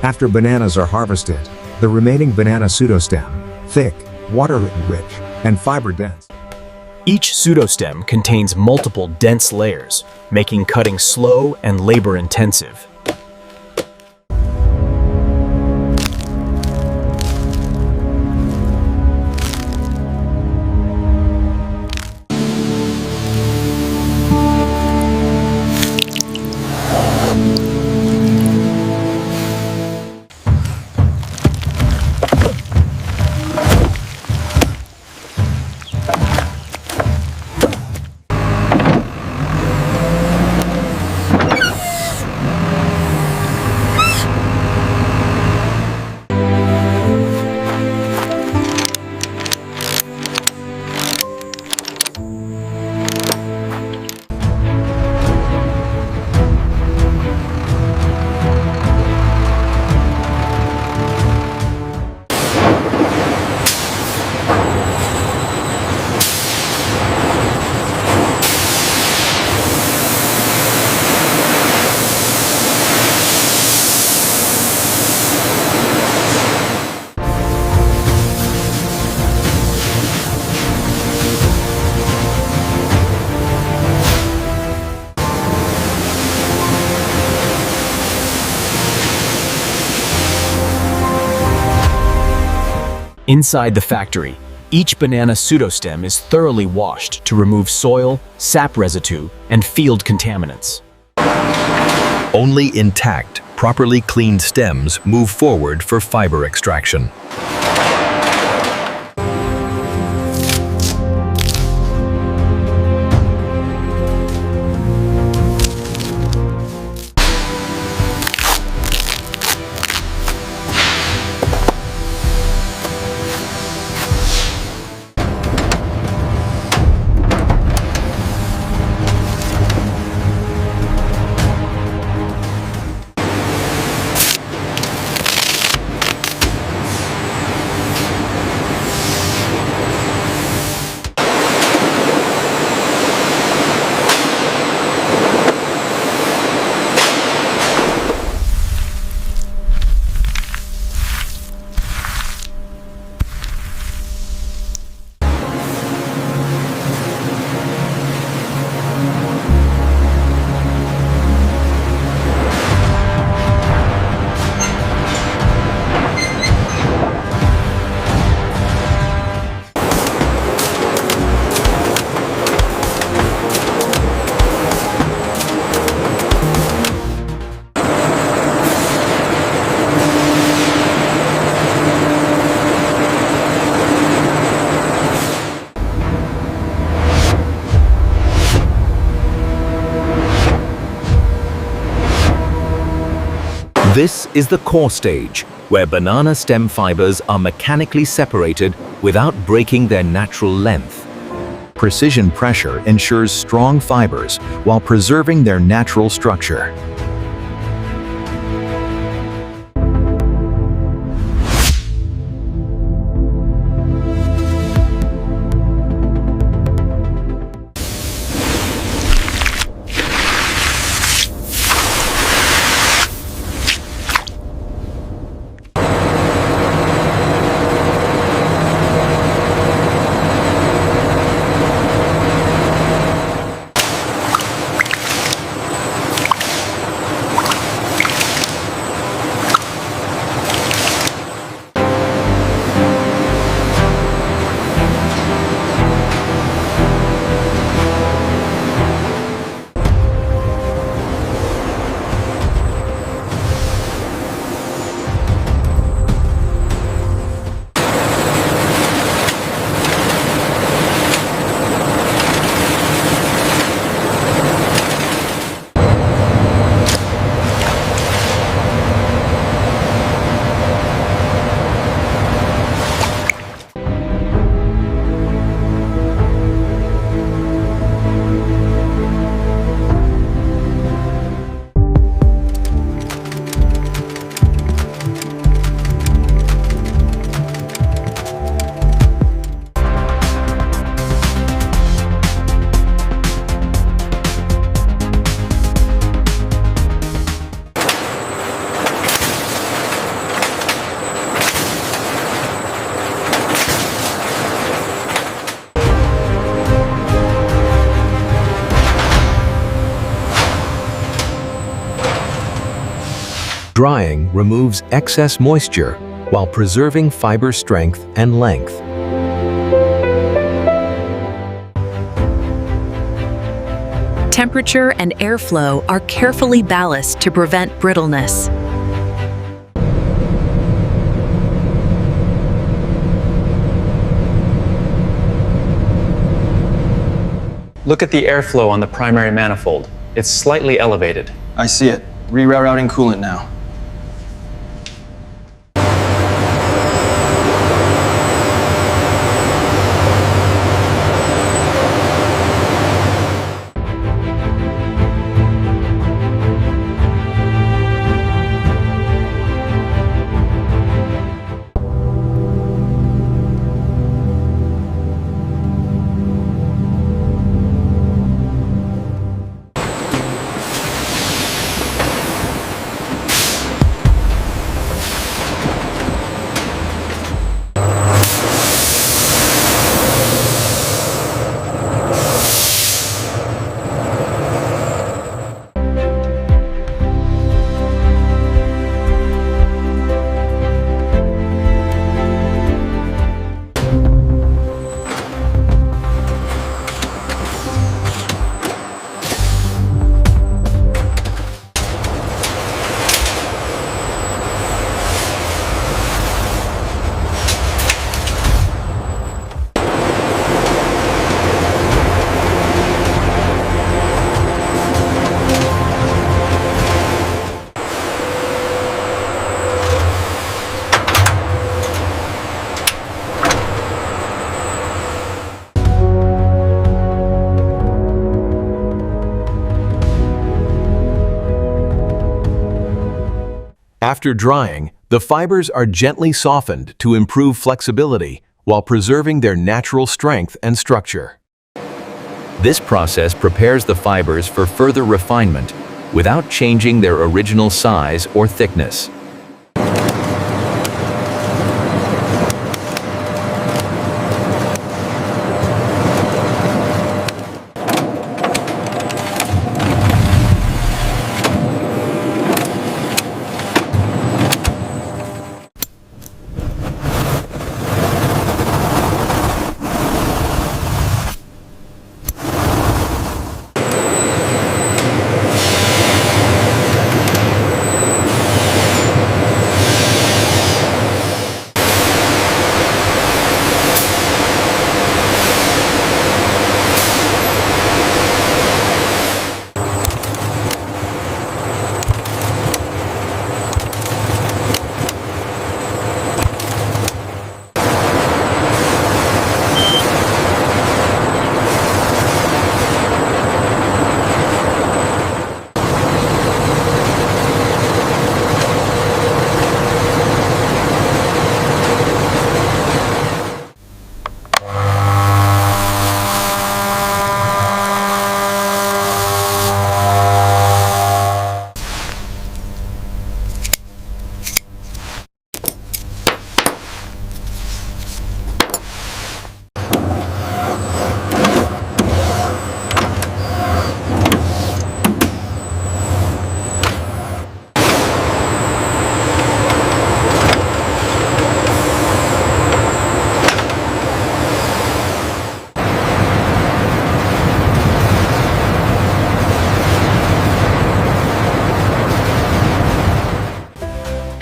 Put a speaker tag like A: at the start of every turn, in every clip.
A: After bananas are harvested, the remaining banana pseudostem, thick, water-rich, and fiber-dense.
B: Each pseudostem contains multiple dense layers, making cutting slow and labor-intensive. Inside the factory, each banana pseudostem is thoroughly washed to remove soil, sap residue, and field contaminants.
C: Only intact, properly cleaned stems move forward for fiber extraction. This is the core stage, where banana stem fibers are mechanically separated without breaking their natural length. Precision pressure ensures strong fibers while preserving their natural structure. Drying removes excess moisture while preserving fiber strength and length.
D: Temperature and airflow are carefully balanced to prevent brittleness.
E: Look at the airflow on the primary manifold. It's slightly elevated.
F: I see it. Rerouting coolant now.
C: After drying, the fibers are gently softened to improve flexibility while preserving their natural strength and structure. This process prepares the fibers for further refinement without changing their original size or thickness.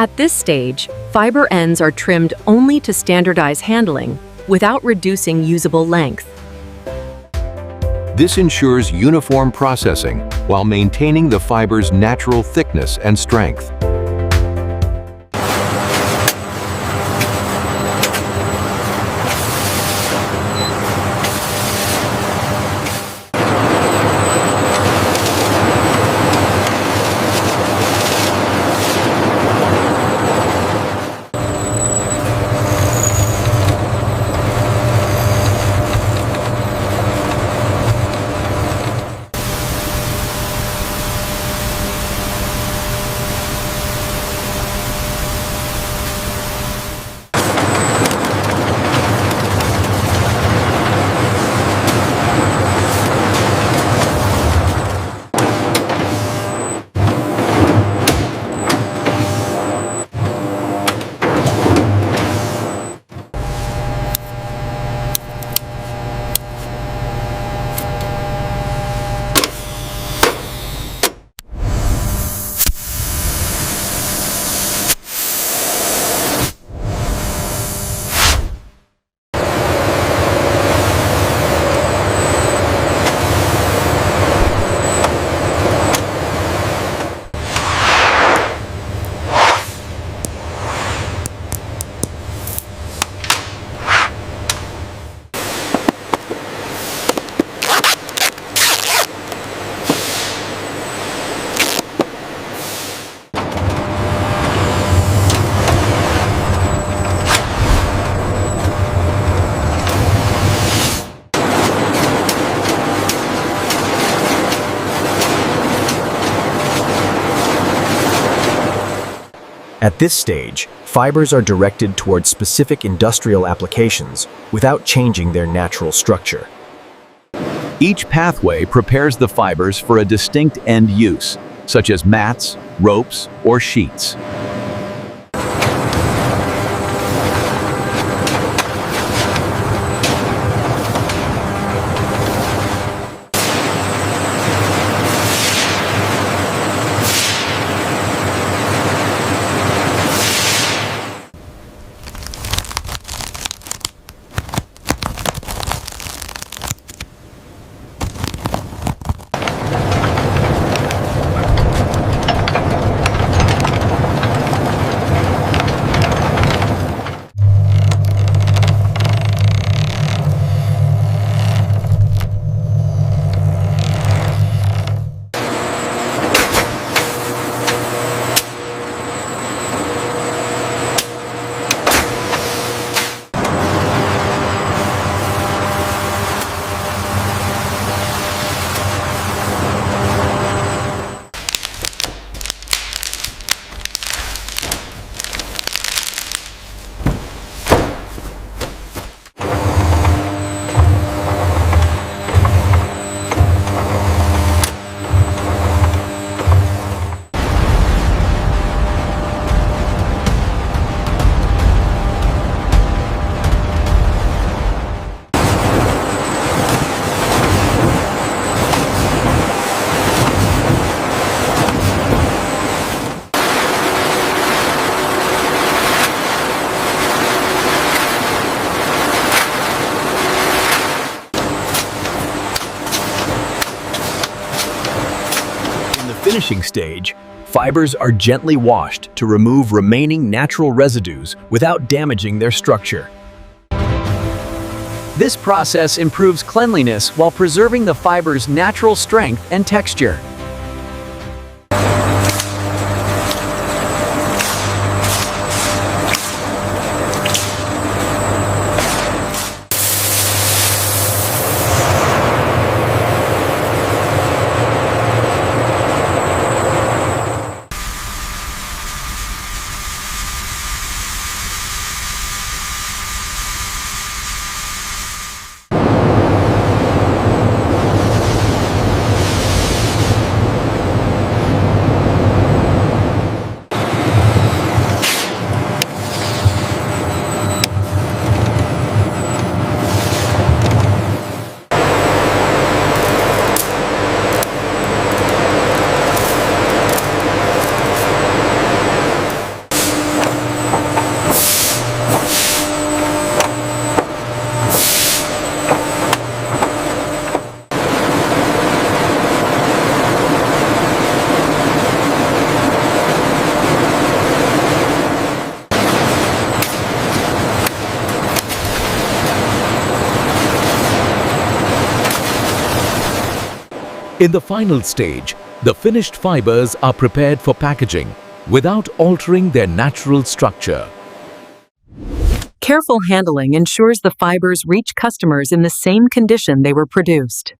D: At this stage, fiber ends are trimmed only to standardize handling without reducing usable length.
C: This ensures uniform processing while maintaining the fiber's natural thickness and strength.
B: At this stage, fibers are directed towards specific industrial applications without changing their natural structure.
C: Each pathway prepares the fibers for a distinct end use, such as mats, ropes, or sheets.
B: Finishing stage, fibers are gently washed to remove remaining natural residues without damaging their structure. This process improves cleanliness while preserving the fiber's natural strength and texture.
C: In the final stage, the finished fibers are prepared for packaging without altering their natural structure.
D: Careful handling ensures the fibers reach customers in the same condition they were produced.